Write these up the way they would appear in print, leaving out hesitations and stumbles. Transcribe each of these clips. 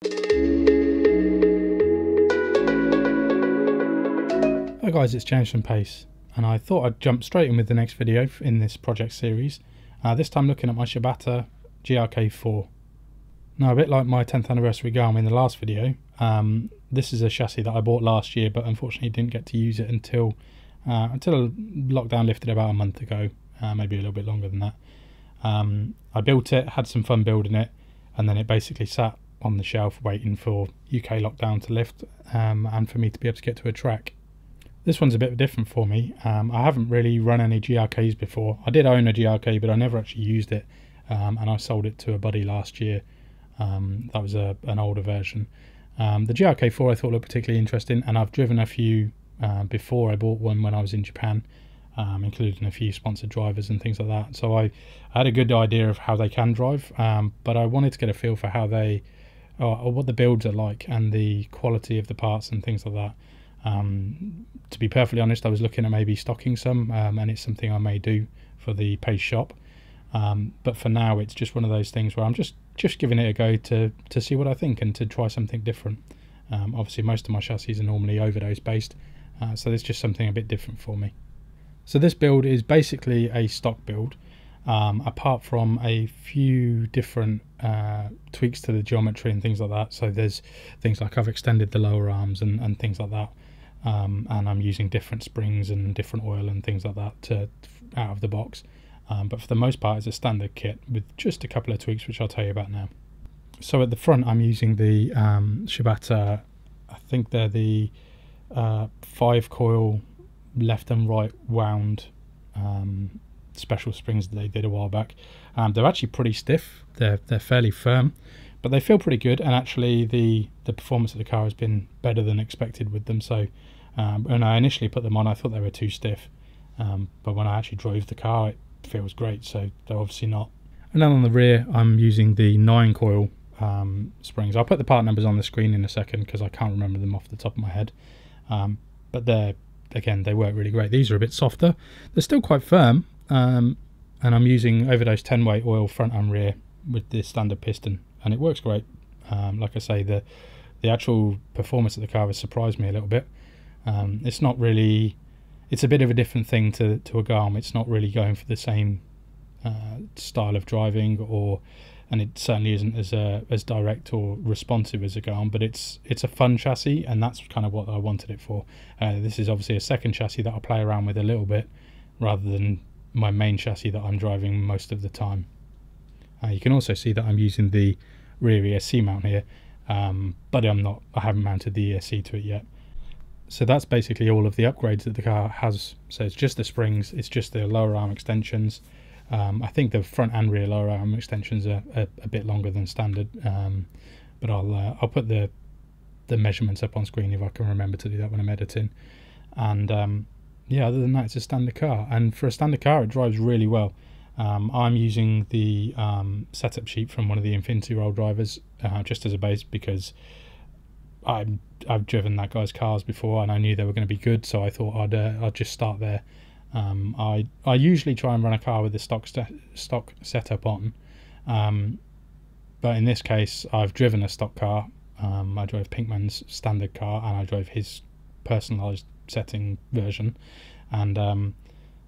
Hi guys, it's James from Pace, and I thought I'd jump straight in with the next video in this project series, this time looking at my Shibata GRK 4. Now, a bit like my 10th anniversary Garmin in the last video, this is a chassis that I bought last year, but unfortunately didn't get to use it until lockdown lifted about a month ago, maybe a little bit longer than that. I built it, had some fun building it, and then it basically sat on the shelf waiting for UK lockdown to lift and for me to be able to get to a track. This one's a bit different for me. I haven't really run any GRKs before. I did own a GRK, but I never actually used it, and I sold it to a buddy last year. That was an older version. The GRK 4 I thought looked particularly interesting, and I've driven a few before. I bought one when I was in Japan, including a few sponsored drivers and things like that. So I had a good idea of how they can drive, but I wanted to get a feel for how they, or what the builds are like, and the quality of the parts and things like that. To be perfectly honest, I was looking at maybe stocking some, and it's something I may do for the Pace shop. But for now, it's just one of those things where I'm just giving it a go to see what I think and to try something different. Obviously, most of my chassis are normally overdose based, so it's just something a bit different for me. So this build is basically a stock build, apart from a few different tweaks to the geometry and things like that. So there's things like I've extended the lower arms and things like that. And I'm using different springs and different oil and things like that out of the box. But for the most part, it's a standard kit with just a couple of tweaks, which I'll tell you about now. So at the front, I'm using the Shibata, I think they're the 5-coil left and right wound special springs that they did a while back. They're actually pretty stiff. They're fairly firm, but they feel pretty good. And actually, the performance of the car has been better than expected with them. So when I initially put them on, I thought they were too stiff, but when I actually drove the car, it feels great. So they're obviously not. And then on the rear, I'm using the 9-coil springs. I'll put the part numbers on the screen in a second because I can't remember them off the top of my head. But they work really great. These are a bit softer. They're still quite firm, and I'm using overdose 10-weight oil front and rear with the standard piston, and it works great. Like I say, the actual performance of the car has surprised me a little bit. It's not really, it's a bit of a different thing to a Garmin. It's not really going for the same style of driving, and it certainly isn't as direct or responsive as a Garmin, but it's a fun chassis, and that's kind of what I wanted it for. This is obviously a second chassis that I'll play around with a little bit, rather than my main chassis that I'm driving most of the time. You can also see that I'm using the rear ESC mount here, but I haven't mounted the ESC to it yet. So that's basically all of the upgrades that the car has. So it's just the springs, it's just the lower arm extensions. I think the front and rear lower arm extensions are a bit longer than standard, but I'll put the measurements up on screen if I can remember to do that when I'm editing. And yeah, other than that, it's a standard car, and for a standard car, it drives really well. I'm using the setup sheet from one of the Infinity Roll drivers just as a base, because I've driven that guy's cars before and I knew they were going to be good, so I thought I'd just start there. I usually try and run a car with the stock setup on, but in this case I've driven a stock car. I drove Pinkman's standard car and I drove his personalised setting version, and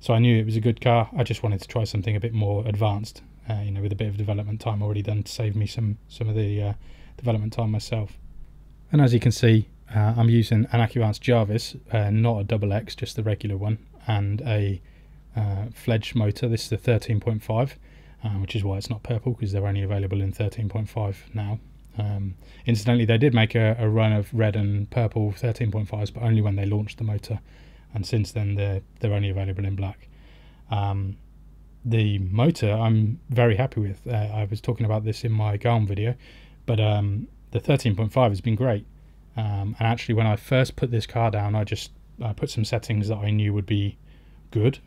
so I knew it was a good car. I just wanted to try something a bit more advanced, with a bit of development time already done to save me some of the development time myself. And as you can see, I'm using an Acuvance Jarvis, not a double X, just the regular one, and a Fledge motor. This is the 13.5, which is why it's not purple, because they're only available in 13.5 now. Incidentally, they did make a run of red and purple 13.5s, but only when they launched the motor, and since then they're only available in black. The motor I'm very happy with. I was talking about this in my Garmin video, but the 13.5 has been great, and actually when I first put this car down, I put some settings that I knew would be good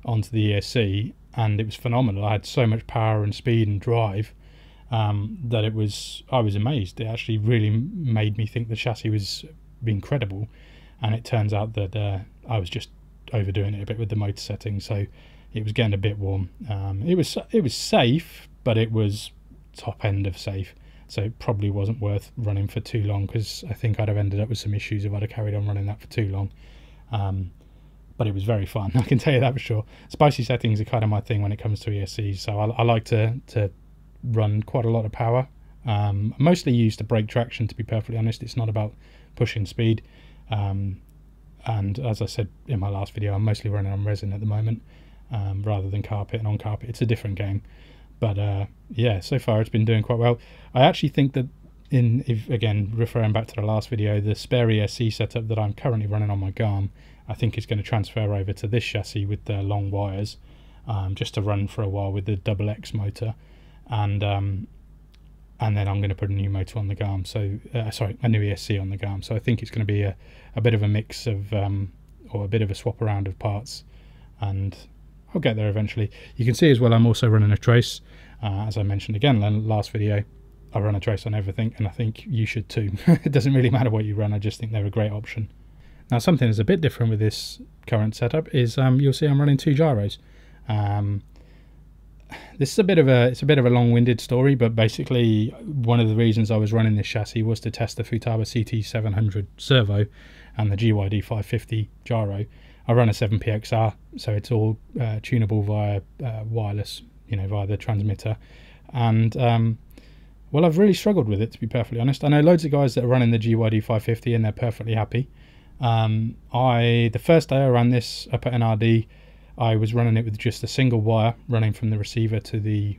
onto the ESC, and it was phenomenal. I had so much power and speed and drive that I was amazed. It actually really made me think the chassis was incredible, and it turns out that I was just overdoing it a bit with the motor settings, so it was getting a bit warm. It was safe, but it was top end of safe. so it probably wasn't worth running for too long, because I think I'd have ended up with some issues if I'd have carried on running that for too long. But it was very fun, I can tell you that for sure. Spicy settings are kind of my thing when it comes to ESCs, so I like to run quite a lot of power. Mostly used to brake traction, to be perfectly honest. It's not about pushing speed. And as I said in my last video, I'm mostly running on resin at the moment, rather than carpet. And on carpet it's a different game. But yeah, so far it's been doing quite well. I actually think that, again referring back to the last video, the spare ESC setup that I'm currently running on my Garm, I think is going to transfer over to this chassis with the long wires, just to run for a while with the double X motor, and then I'm going to put a new motor on the Garm, so sorry, a new ESC on the Garm. So I think it's going to be a bit of a mix of or a bit of a swap around of parts, and I'll get there eventually. You can see as well I'm also running a trace, as I mentioned again in the last video. I run a trace on everything, and I think you should too. It doesn't really matter what you run, I just think they're a great option. Now, something that's a bit different with this current setup is you'll see I'm running 2 gyros. This is a bit of a long-winded story, but basically one of the reasons I was running this chassis was to test the Futaba CT700 servo and the GYD 550 gyro. I run a 7PXR, so it's all tunable via wireless, via the transmitter. And well, I've really struggled with it, to be perfectly honest. I know loads of guys that are running the GYD 550 and they're perfectly happy. The first day I ran this up at NRD, I was running it with just a single wire running from the receiver to the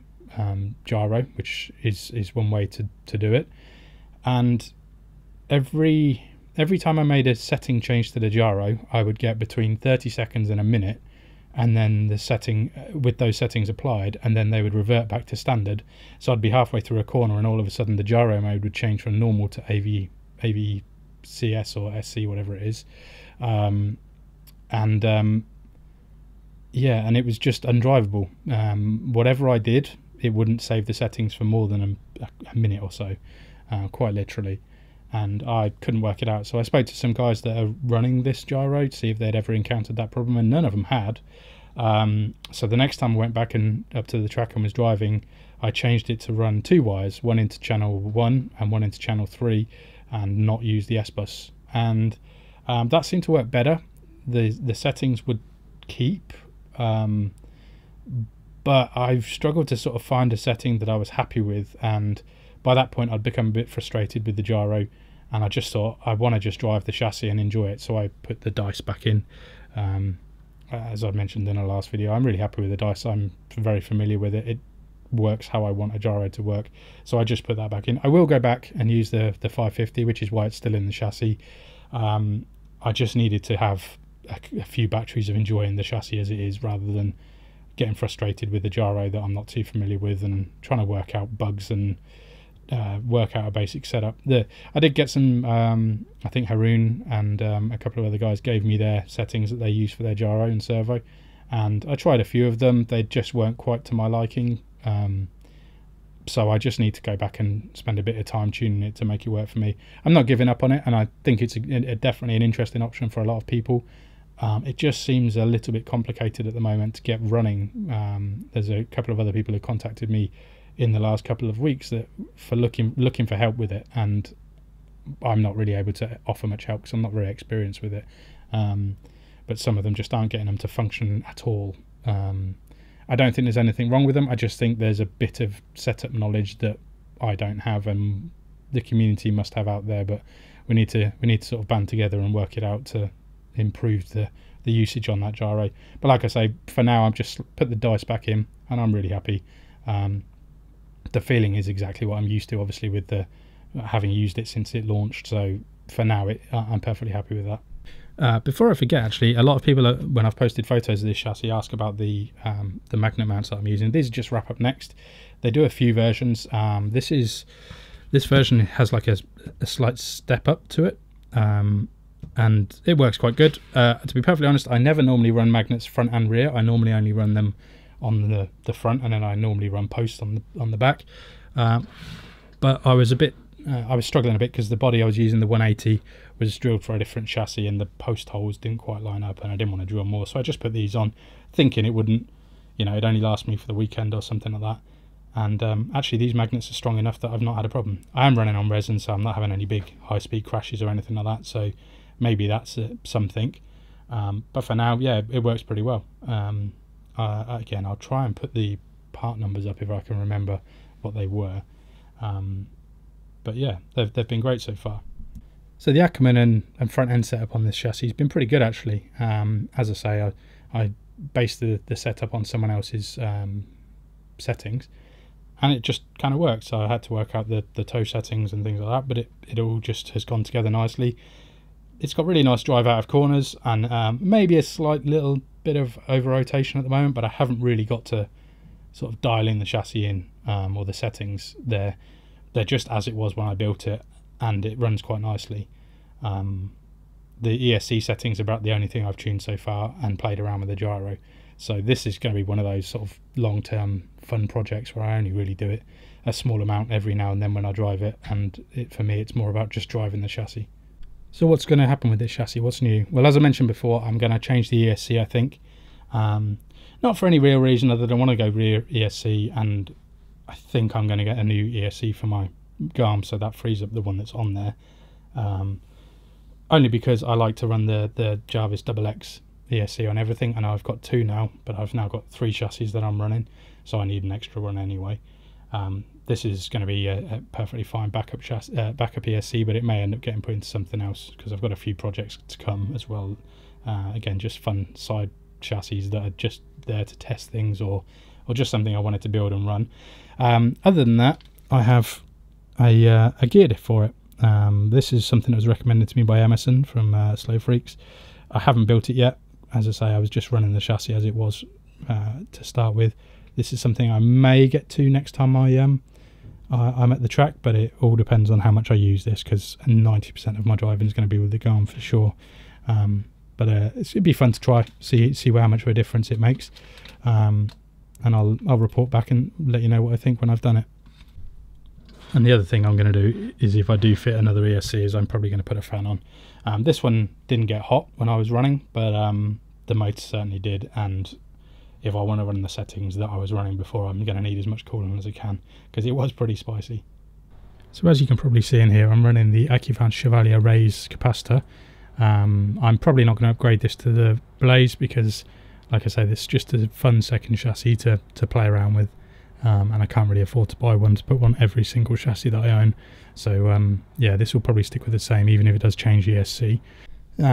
gyro, which is one way to do it. And every time I made a setting change to the gyro, I would get between 30 seconds and a minute, and then the setting with those settings applied, and then they would revert back to standard. So I'd be halfway through a corner and all of a sudden the gyro mode would change from normal to AVCS or SC, whatever it is. Yeah, and it was just undrivable. Whatever I did, it wouldn't save the settings for more than a minute or so, quite literally. And I couldn't work it out. So I spoke to some guys that are running this gyro to see if they'd ever encountered that problem, and none of them had. So the next time I went back and up to the track and was driving, I changed it to run 2 wires, one into channel 1 and one into channel 3, and not use the S-bus. And that seemed to work better. The settings would keep, but I've struggled to sort of find a setting that I was happy with, and by that point I'd become a bit frustrated with the gyro, and I just thought I want to just drive the chassis and enjoy it. So I put the dice back in. As I mentioned in the last video, I'm really happy with the dice. I'm very familiar with it. It works how I want a gyro to work, so I just put that back in. I will go back and use the 550, which is why it's still in the chassis. I just needed to have a few batteries of enjoying the chassis as it is, rather than getting frustrated with the gyro that I'm not too familiar with and trying to work out bugs and work out a basic setup. I did get some, I think Haroon and a couple of other guys gave me their settings that they use for their gyro and servo, and I tried a few of them. They just weren't quite to my liking, so I just need to go back and spend a bit of time tuning it to make it work for me. I'm not giving up on it, and I think it's definitely an interesting option for a lot of people. It just seems a little bit complicated at the moment to get running. There's a couple of other people who contacted me in the last couple of weeks for looking for help with it, and I'm not really able to offer much help because I'm not very experienced with it. But some of them just aren't getting them to function at all. I don't think there's anything wrong with them. I just think there's a bit of setup knowledge that I don't have, and the community must have out there. But we need to sort of band together and work it out to improve the usage on that gyro. But like I say, for now I've just put the dice back in, and I'm really happy. The feeling is exactly what I'm used to, obviously, with the having used it since it launched. So for now, I'm perfectly happy with that. Before I forget, actually, a lot of people, when I've posted photos of this chassis, ask about the Magnum Mounts that I'm using. These just wrap up next. They do a few versions. This version has like a slight step up to it, and it works quite good. To be perfectly honest, I never normally run magnets front and rear. I normally only run them on the front, and then I normally run posts on the back. But I was struggling a bit because the body I was using, the 180, was drilled for a different chassis, and the post holes didn't quite line up, and I didn't want to drill more, so I just put these on, thinking it wouldn't, it'd only last me for the weekend or something like And actually these magnets are strong enough that I've not had a problem. I am running on resin, so I'm not having any big high-speed crashes or anything like that, so maybe that's something. But for now, yeah, it works pretty well. Again, I'll try and put the part numbers up if I can remember what they were. But yeah, they've been great so far. So the Ackerman and front end setup on this chassis has been pretty good actually. As I say, I based the setup on someone else's settings, and it just kind of worked. So I had to work out the toe settings and things like that, but it all just has gone together nicely. It's got really nice drive out of corners, and maybe a slight little bit of over rotation at the moment, but I haven't really got to sort of dial in the chassis in or the settings there. They're just as it was when I built it, and it runs quite nicely. The ESC settings are about the only thing I've tuned so far and played around with the gyro. So this is going to be one of those sort of long-term fun projects where I only really do it a small amount every now and then when I drive it, and for me it's more about just driving the chassis. So what's going to happen with this chassis? What's new? Well, as I mentioned before, I'm going to change the ESC, I think. Not for any real reason other than I want to go rear ESC, and I think I'm going to get a new ESC for my GARM, so that frees up the one that's on there. Only because I like to run the Jarvis XX ESC on everything, and I've got 2 now, but I've now got 3 chassis that I'm running, so I need an extra one anyway. This is going to be a perfectly fine backup ESC, but it may end up getting put into something else because I've got a few projects to come as well. Again, just fun side chassis that are just there to test things, or just something I wanted to build and run. Other than that, I have a gear diff for it. This is something that was recommended to me by Emerson from Slow Freaks. I haven't built it yet. As I say, I was just running the chassis as it was to start with. This is something I may get to next time I'm at the track, but it all depends on how much I use this, because 90% of my driving is going to be with the GARM for sure. But it'd be fun to try, see how much of a difference it makes, and I'll report back and let you know what I think when I've done it. And the other thing I'm going to do is, if I do fit another ESC, is I'm probably going to put a fan on. This one didn't get hot when I was running, but the motor certainly did, and if I want to run the settings that I was running before, I'm going to need as much coolant as I can, because it was pretty spicy. So as you can probably see in here, I'm running the Acuvance Chevalier Raise capacitor. I'm probably not going to upgrade this to the Blaze because, like I say, this is just a fun second chassis to play around with, and I can't really afford to buy one to put on every single chassis that I own. So yeah, this will probably stick with the same, even if it does change ESC.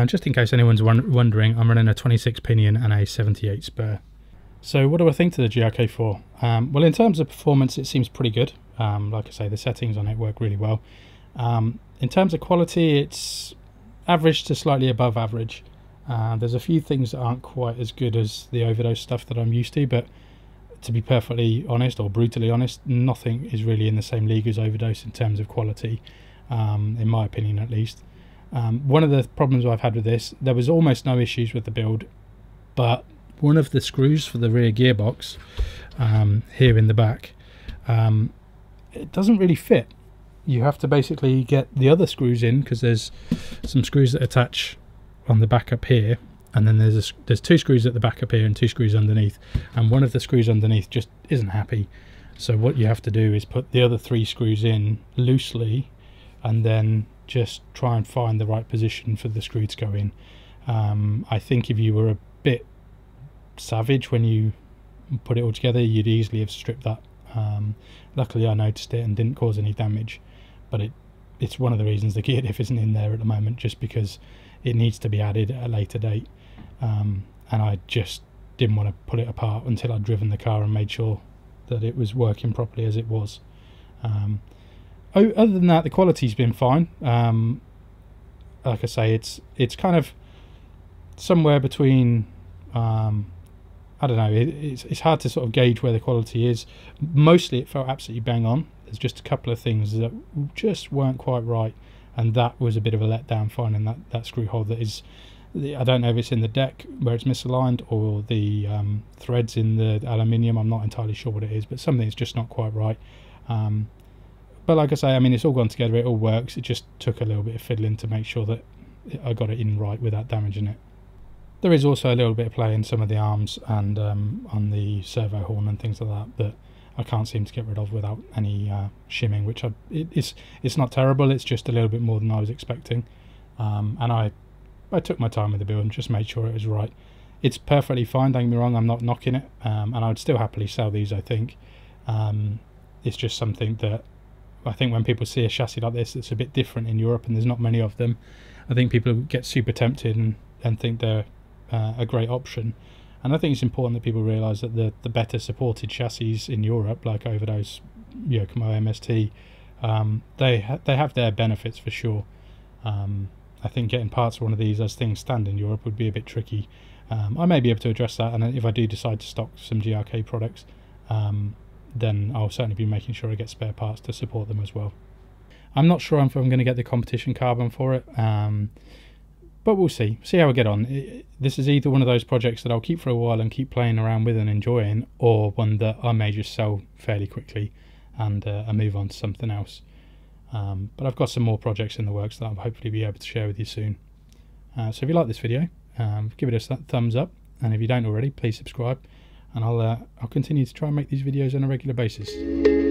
Just in case anyone's wondering, I'm running a 26 pinion and a 78 spur. So what do I think to the GRK4? Well, in terms of performance, it seems pretty good. Like I say, the settings on it work really well. In terms of quality, it's average to slightly above average. There's a few things that aren't quite as good as the overdose stuff that I'm used to, but to be perfectly honest, or brutally honest, nothing is really in the same league as overdose in terms of quality, in my opinion at least. One of the problems I've had with this, there was almost no issues with the build, but one of the screws for the rear gearbox here in the back, it doesn't really fit. You have to basically get the other screws in, because there's some screws that attach on the back up here, and then there's 2 screws at the back up here and 2 screws underneath, and one of the screws underneath just isn't happy. So what you have to do is put the other 3 screws in loosely, and then just try and find the right position for the screw to go in. I think if you were a bit savage when you put it all together, you'd easily have stripped that. Luckily I noticed it and didn't cause any damage, but it's one of the reasons the gear diff isn't in there at the moment, just because it needs to be added at a later date, and I just didn't want to pull it apart until I'd driven the car and made sure that it was working properly as it was. Other than that, the quality's been fine. Like I say, it's kind of somewhere between I don't know, it's hard to sort of gauge where the quality is. Mostly it felt absolutely bang on. There's just a couple of things that just weren't quite right, and that was a bit of a letdown, finding that screw hole that is, I don't know if it's in the deck where it's misaligned, or the threads in the aluminium. I'm not entirely sure what it is, but something's just not quite right. But like I say, I mean, it's all gone together, it all works. It just took a little bit of fiddling to make sure that I got it in right without damaging it. There is also a little bit of play in some of the arms and on the servo horn and things like that I can't seem to get rid of without any shimming, which it's not terrible, it's just a little bit more than I was expecting. And I took my time with the build and just made sure it was right. It's perfectly fine, don't get me wrong, I'm not knocking it, and I would still happily sell these, I think. It's just something that I think when people see a chassis like this it's a bit different in Europe and there's not many of them, I think people get super tempted and think they're a great option. And I think it's important that people realise that the better supported chassis in Europe, like over those Yokomo MST, they have their benefits for sure. I think getting parts for one of these as things stand in Europe would be a bit tricky. I may be able to address that, and if I do decide to stock some GRK products, then I'll certainly be making sure I get spare parts to support them as well. I'm not sure if I'm going to get the competition carbon for it, but we'll see how I get on. This is either one of those projects that I'll keep for a while and keep playing around with and enjoying, or one that I may just sell fairly quickly and move on to something else. But I've got some more projects in the works that I'll hopefully be able to share with you soon. So if you like this video, give it a thumbs up, and if you don't already, please subscribe, and I'll continue to try and make these videos on a regular basis.